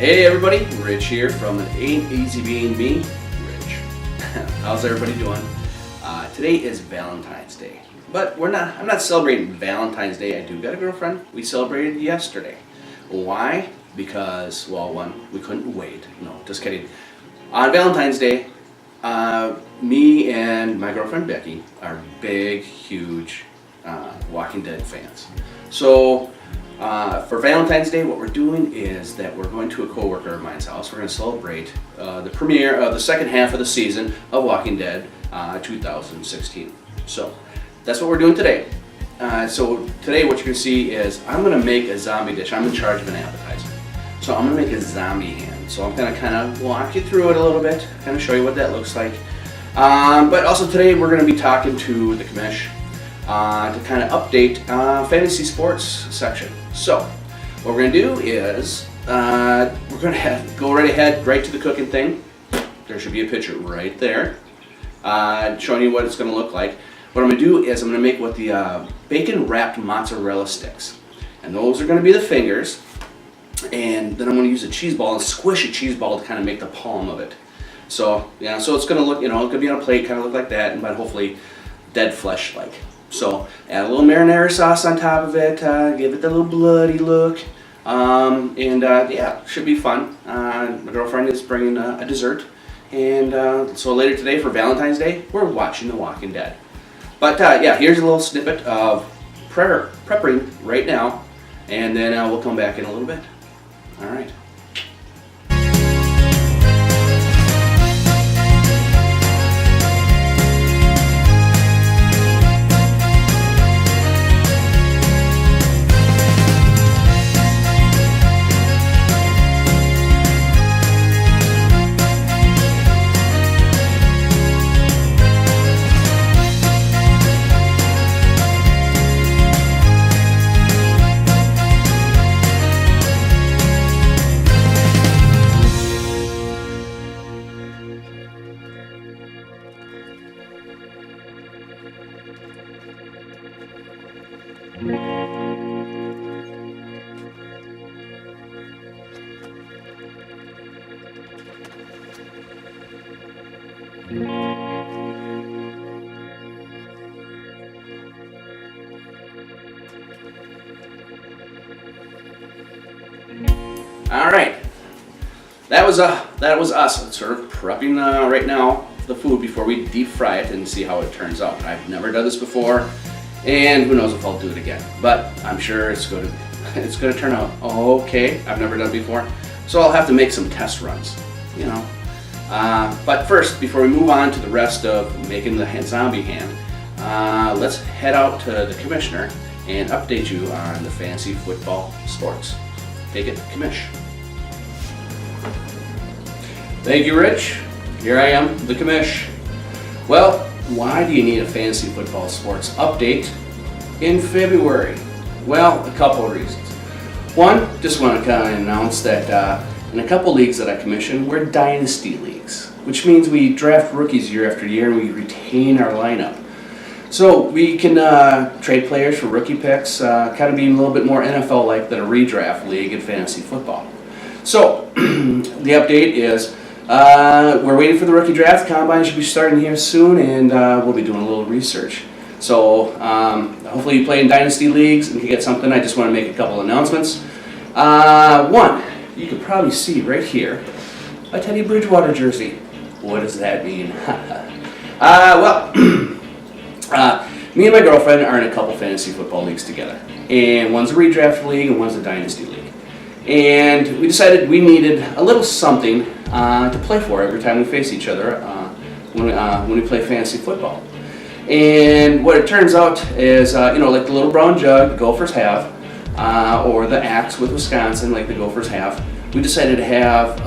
Hey everybody, Rich here from It Ain't Easy Being Me, Rich. How's everybody doing? Today is Valentine's Day, but I'm not celebrating Valentine's Day. I do got a girlfriend. We celebrated yesterday. Why? Because, well, one, we couldn't wait. No, just kidding. On Valentine's Day, me and my girlfriend Becky are big, huge Walking Dead fans. So for Valentine's Day, what we're doing is that we're going to a coworker of mine's house. We're going to celebrate the premiere of the second half of the season of Walking Dead 2016. So that's what we're doing today. So today what you're going to see is I'm going to make a zombie dish. I'm in charge of an appetizer. So I'm going to make a zombie hand. So I'm going to kind of walk you through it a little bit, kind of show you what that looks like. But also today we're going to be talking to the commish to kind of update fantasy sports section. So what we're going to do is we're going to go right ahead, right to the cooking thing. There should be a picture right there showing you what it's going to look like. What I'm going to do is I'm going to make what the bacon wrapped mozzarella sticks. And those are going to be the fingers. And then I'm going to use a cheese ball and squish a cheese ball to kind of make the palm of it. So yeah, so it's going to look, it's going to be on a plate, kind of look like that, but hopefully dead flesh like. So add a little marinara sauce on top of it, give it the little bloody look, yeah, should be fun. My girlfriend is bringing a dessert, and so later today for Valentine's Day, we're watching The Walking Dead. But yeah, here's a little snippet of prepping right now, and then we'll come back in a little bit. All right. All right, that was us sort of prepping right now the food before we deep fry it and see how it turns out. I've never done this before, and who knows if I'll do it again. But I'm sure it's going to turn out okay. I've never done it before, so I'll have to make some test runs, But first, before we move on to the rest of making the zombie hand, let's head out to the commissioner and update you on the fantasy football sports. Take it, commish. Thank you, Rich. Here I am, the commish. Well, why do you need a fantasy football sports update in February? Well, a couple of reasons. One, just want to kind of announce that in a couple leagues that I commission, we're dynasty leagues, which means we draft rookies year after year and we retain our lineup. So we can trade players for rookie picks, kind of being a little bit more NFL-like than a redraft league in fantasy football. So the update is we're waiting for the rookie draft. Combine should be starting here soon, and we'll be doing a little research. So hopefully you play in dynasty leagues and can get something. I just want to make a couple announcements. One, you can probably see right here a Teddy Bridgewater jersey. What does that mean? Me and my girlfriend are in a couple fantasy football leagues together. And one's a redraft league and one's a dynasty league. And we decided we needed a little something to play for every time we face each other when we play fantasy football. And what it turns out is, like the little brown jug the Gophers have, or the axe with Wisconsin like the Gophers have, we decided to have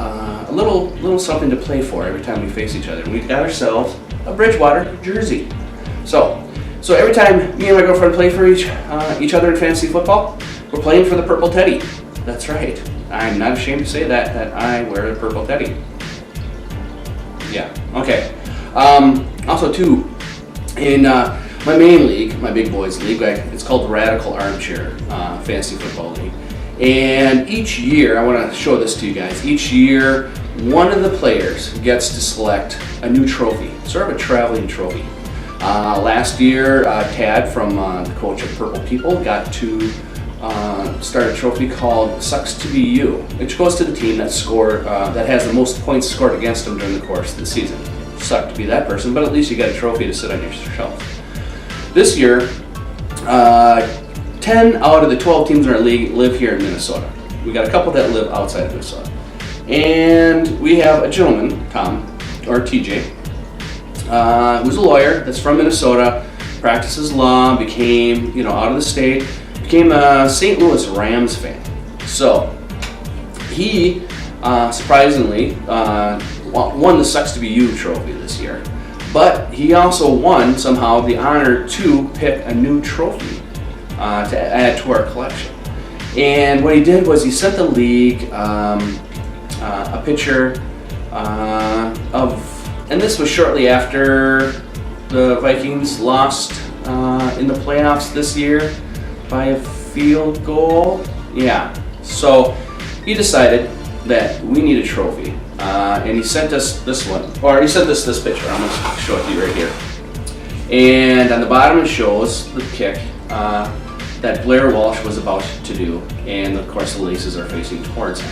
a little something to play for every time we face each other. And we got ourselves a Bridgewater jersey. So every time me and my girlfriend play for each other in fantasy football, we're playing for the purple teddy. That's right. I'm not ashamed to say that I wear the purple teddy. Yeah. Okay. Also, too, in my main league, my big boys league, it's called the Radical Armchair Fantasy Football League. And each year, I want to show this to you guys, each year one of the players gets to select a new trophy, sort of a traveling trophy. Last year, Tad from the coach of Purple People got to start a trophy called Sucks to Be You, which goes to the team that has the most points scored against them during the course of the season. Suck to be that person, but at least you got a trophy to sit on your shelf. This year, 10 out of the 12 teams in our league live here in Minnesota. We got a couple that live outside of Minnesota. And we have a gentleman, Tom, or TJ, who's a lawyer that's from Minnesota, practices law, became, out of the state, became a St. Louis Rams fan. So he surprisingly won the Sucks to Be You trophy this year. But he also won somehow the honor to pick a new trophy to add to our collection. And what he did was he sent the league a picture and this was shortly after the Vikings lost in the playoffs this year by a field goal. Yeah, so he decided that we need a trophy, and he sent us this one, or he sent us this picture. I'm going to show it to you right here. And on the bottom it shows the kick that Blair Walsh was about to do, and of course the laces are facing towards him.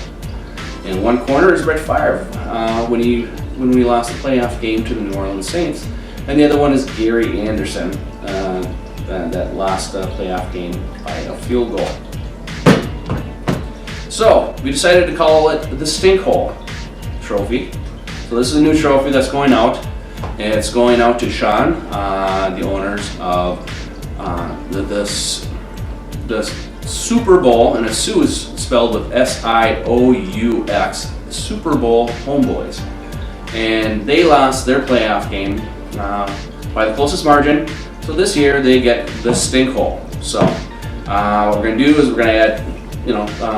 In one corner is Brett Favre when we lost the playoff game to the New Orleans Saints, and the other one is Gary Anderson that lost the playoff game by a field goal. So we decided to call it the Stink Hole Trophy. So this is a new trophy that's going out, and it's going out to Sean, the owners of the Super Bowl, and a Sioux is spelled with S-I-O-U-X, Super Bowl Homeboys. And they lost their playoff game by the closest margin, so this year they get the Stink Hole. So what we're going to do is we're going to add,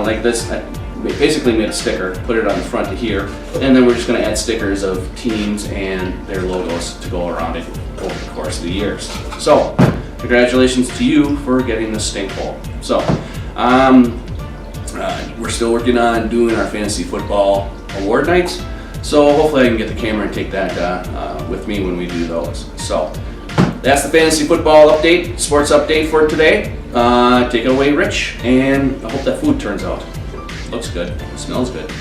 like this, I basically made a sticker, put it on the front of here, and then we're just going to add stickers of teams and their logos to go around it over the course of the years. So congratulations to you for getting the Stink Hole. So we're still working on doing our fantasy football award nights, so hopefully I can get the camera and take that with me when we do those. So that's the fantasy football update, sports update for today. Take it away, Rich, and I hope that food turns out. Looks good, smells good.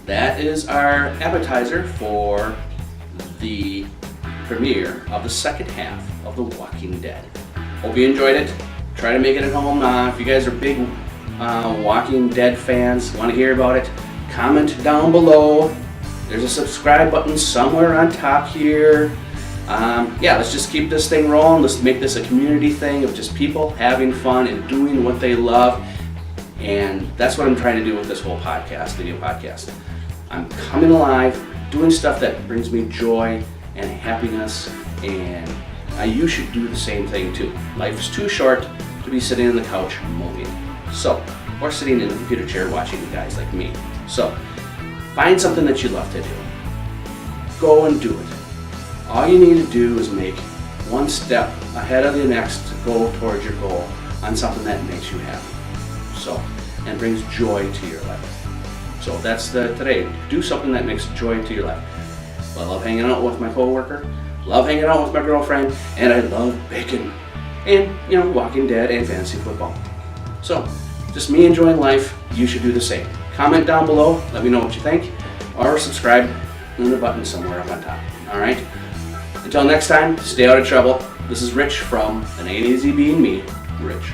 That is our appetizer for the premiere of the second half of The Walking Dead. Hope you enjoyed it. Try to make it at home. If you guys are big Walking Dead fans, want to hear about it, comment down below. There's a subscribe button somewhere on top here. Let's just keep this thing rolling. Let's make this a community thing of just people having fun and doing what they love. And that's what I'm trying to do with this whole video podcast. I'm coming alive, doing stuff that brings me joy and happiness, and you should do the same thing too. Life's too short to be sitting on the couch moping. Or sitting in the computer chair watching guys like me. So, find something that you love to do. Go and do it. All you need to do is make one step ahead of the next to go towards your goal on something that makes you happy. And brings joy to your life. So that's today. Do something that makes joy to your life. I love hanging out with my coworker, love hanging out with my girlfriend, and I love bacon and Walking Dead and fantasy football. So just me enjoying life. You should do the same. Comment down below. Let me know what you think, or subscribe in the button somewhere up on top. All right. Until next time, stay out of trouble. This is Rich from An Ain't Easy Being Me, Rich.